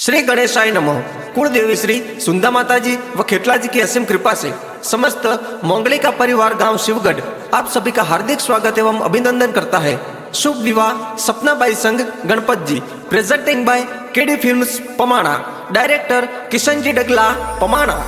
श्री गणेशाय नमः। कुलदेवी श्री सुंदा माताजी व खेटला जी की असीम कृपा से समस्त मोंगली का परिवार गांव शिवगढ़ आप सभी का हार्दिक स्वागत एवं अभिनंदन करता है। शुभ विवाह सपना बाई संघ Ganpat ji, presenting by KD films पमाणा, डायरेक्टर किशन जी डगला पमाणा।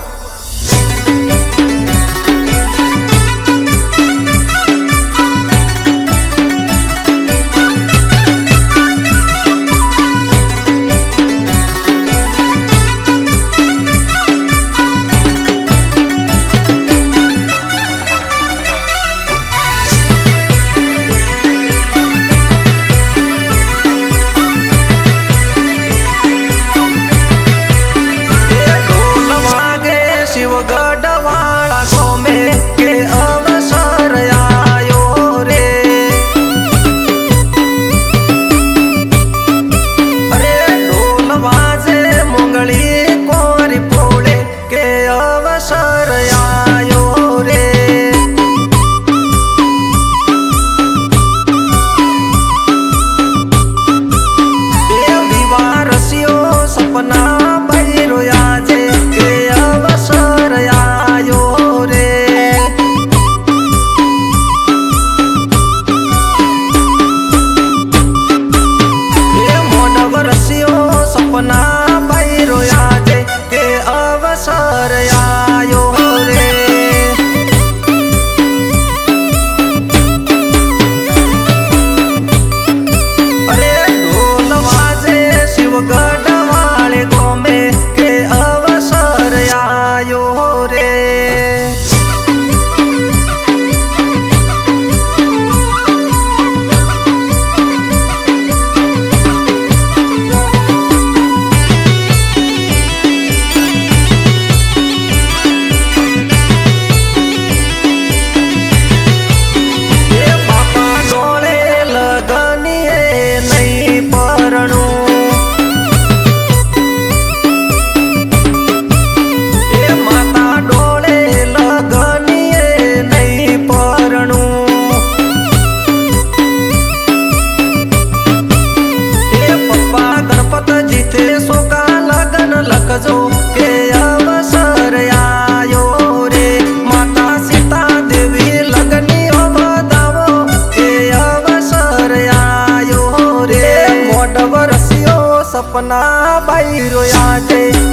सपना बाई रोया जे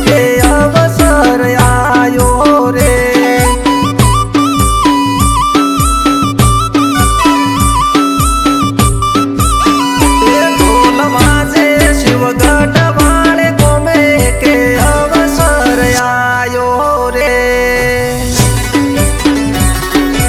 के अवसर आयो रे। ढोल बाजे शिवगढ़ वाले गोमे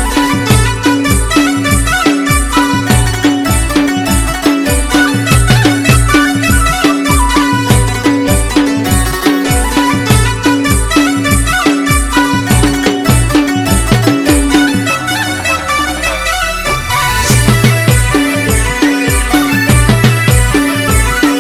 के अवसर आयो रे।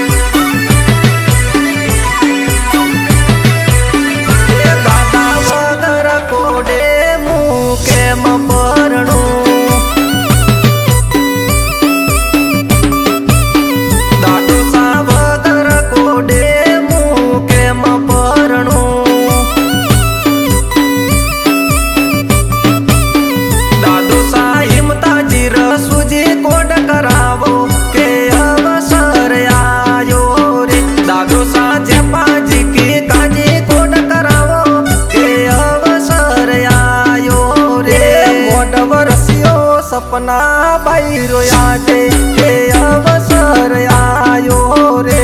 सपना बाई रोया जे के अवसर आयो रे।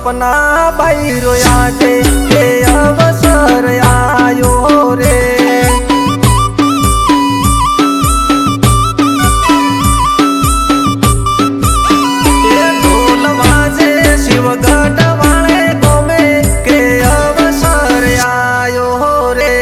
सपना बाईरो आटे के अवसर आयो रे। ये ढोल वाजे शिवगढ़ वाले गोमे के अवसर आयो रे।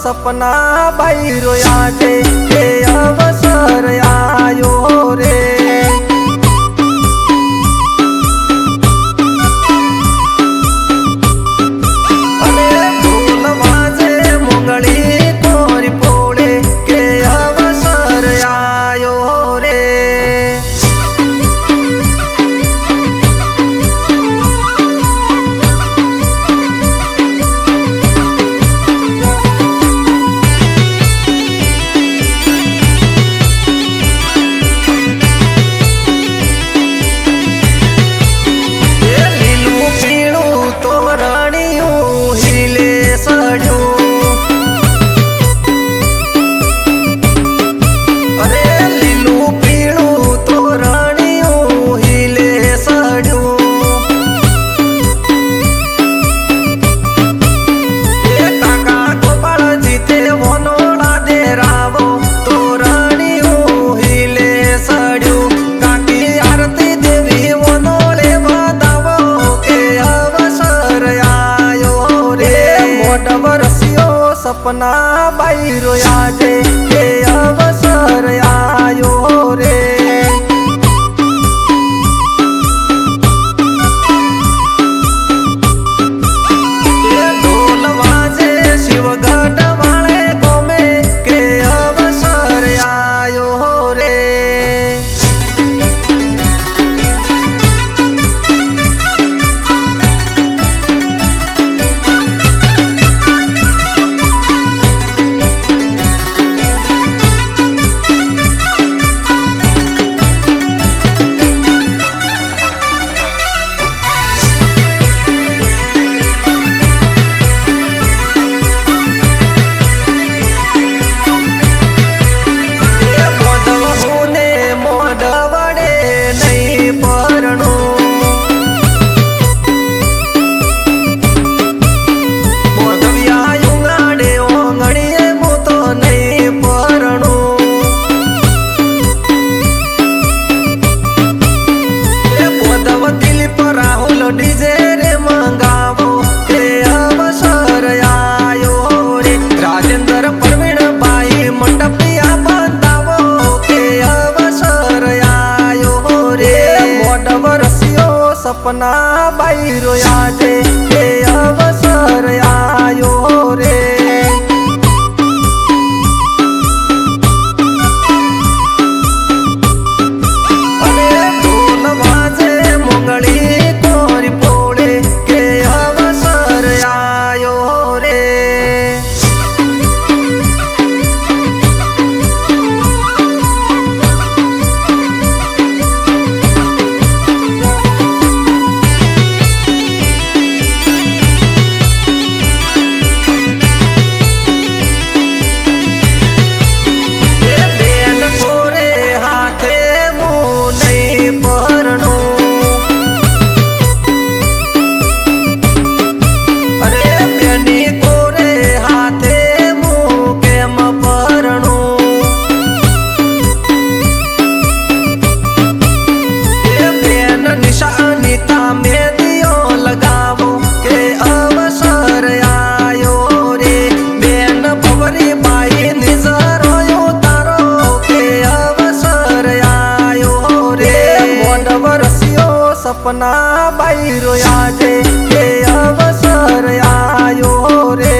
सपना बाईरो आटे के अवसर आयो रे। अरे ढोल वाजे मुंगली तोरी पोड़े के अवसर आयो रे। सपना बाईरो आटे के अवसर आयो रे। ये ढोल वाजे शिवगढ़ वाले गोमे के अवसर आयो रे। सपना बाईरो आटे के अवसर आयो रे। अरे ढोल वाजे मुंगली तोरी पोड़े के अवसर आयो रे। सपना बाईरो यादे के अवसर आयो रे।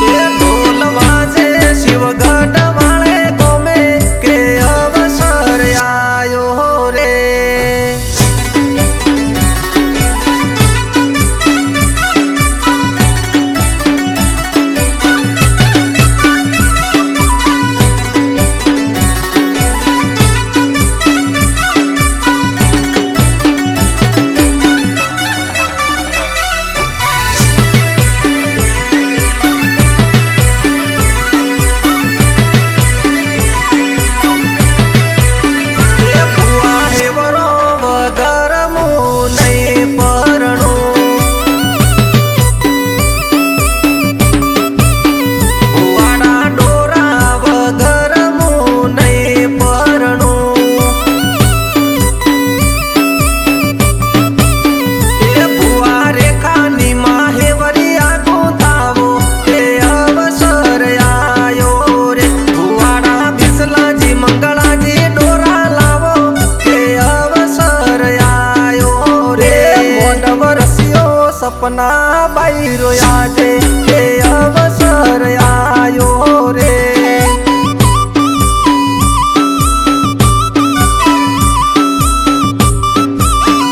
ये ढोल वाजे शिवगढ़ वाले गोमे के अवसर आयो रे। सपना बाईरो यादे के अवसर आयो रे।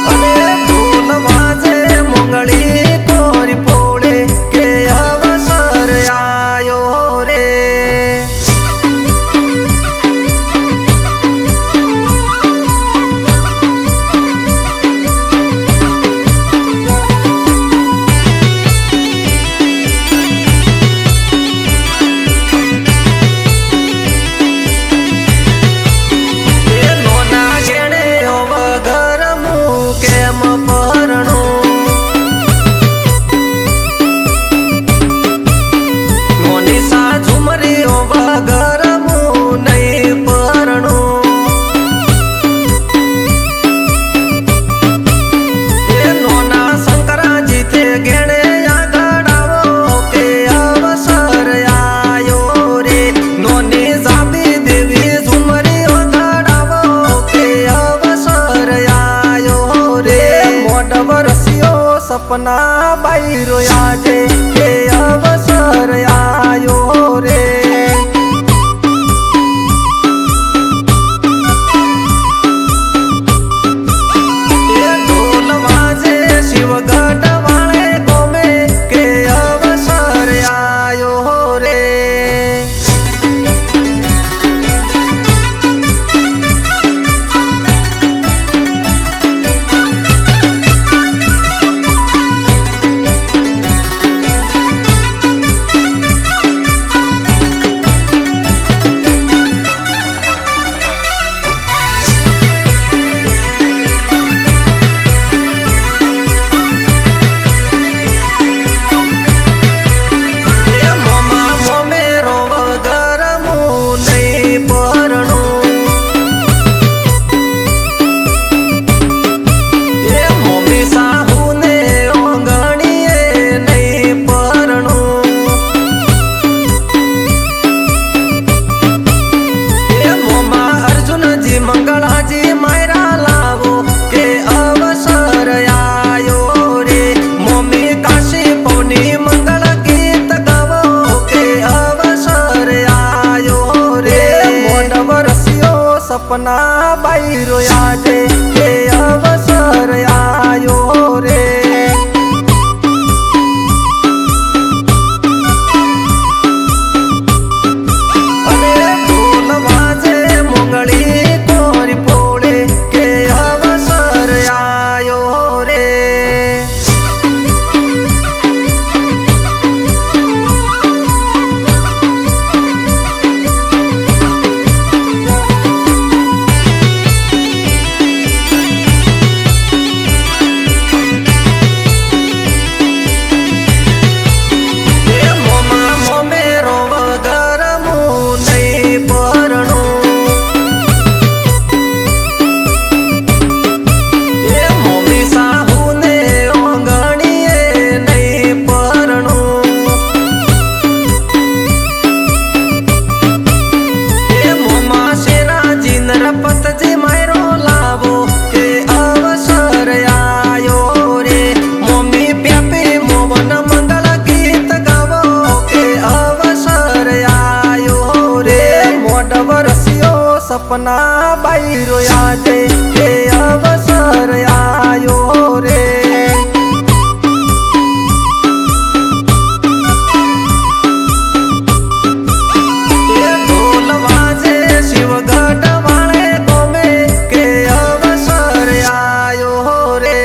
अरे ढोल वाजे मोंगली कोरी पोड़े के अवसर आयो रे। सपना बाईरो यादे के अवसर आयो रे। ये ढोल वाजे शिवगढ़ वाले गोमे के अवसर आयो रे। सपना बाईरो यादे के अवसर आयो रे। अरे ढोल वाजे मोंगली कोरी पोड़े के अवसर आयो रे। सपना बाईरो यादे के अवसर आयो रे। ये ढोल वाजे शिवगढ़ वाले गोमे के अवसर आयो रे।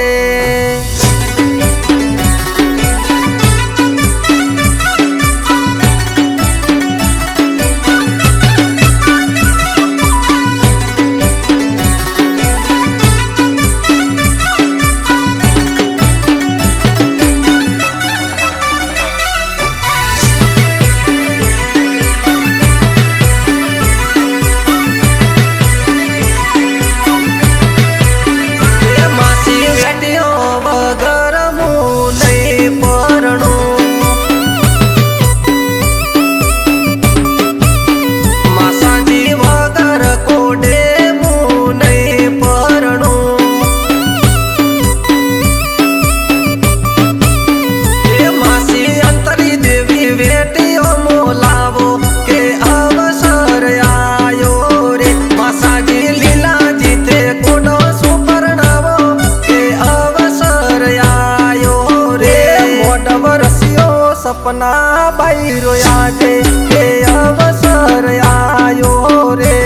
सपना बाईरो यादे के अवसर आयो रे।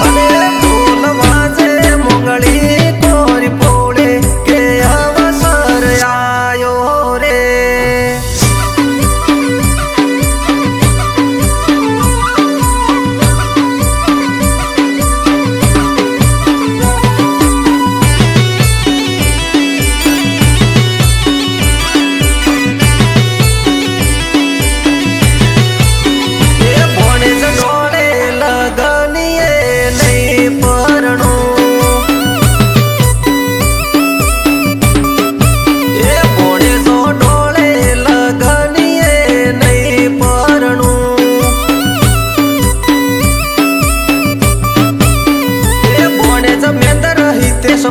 अरे ढोल वाजे मोंगली कोरी पोले के अवसर आयो रे।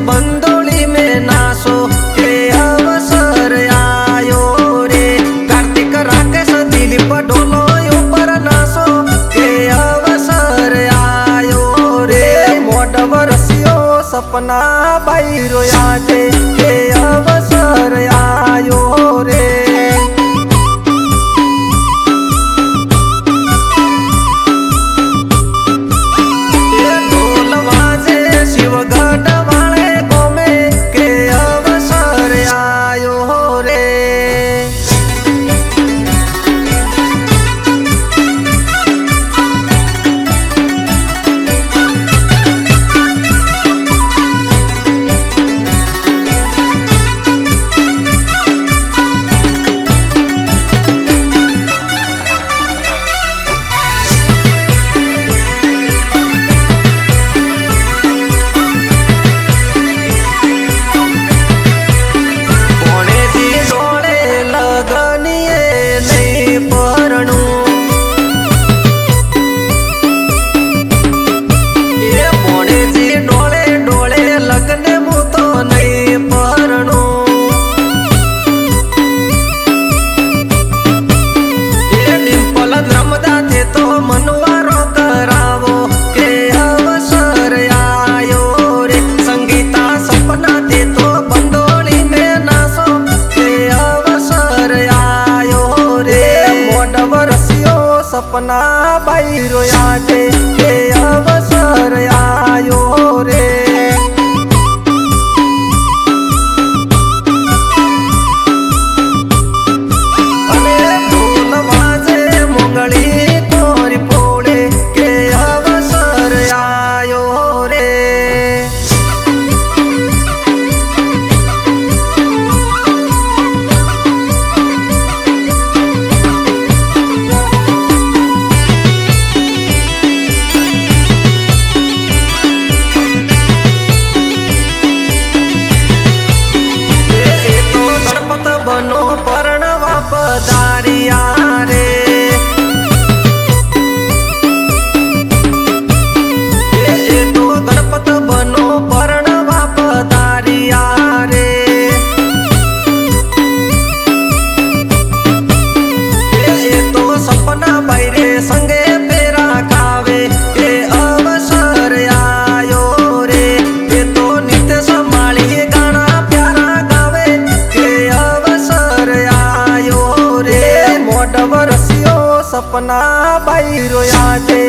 बंदोली में नासो के अवसर आयो रे। कार्तिक राकेश दिलीप ढोलो ऊपर नासो के अवसर आयो रे। मोडव रसियो सपना बाईरो यादे के अवसर आयो रे। शिवगढ़ वाले गोमे के अवसर आयो रे। सपना बाईरो यादे के अवसर आयो रे। अरे ढोल वाजे मोंगली कोरी पोले के अवसर आयो रे। सपना बाई रोया के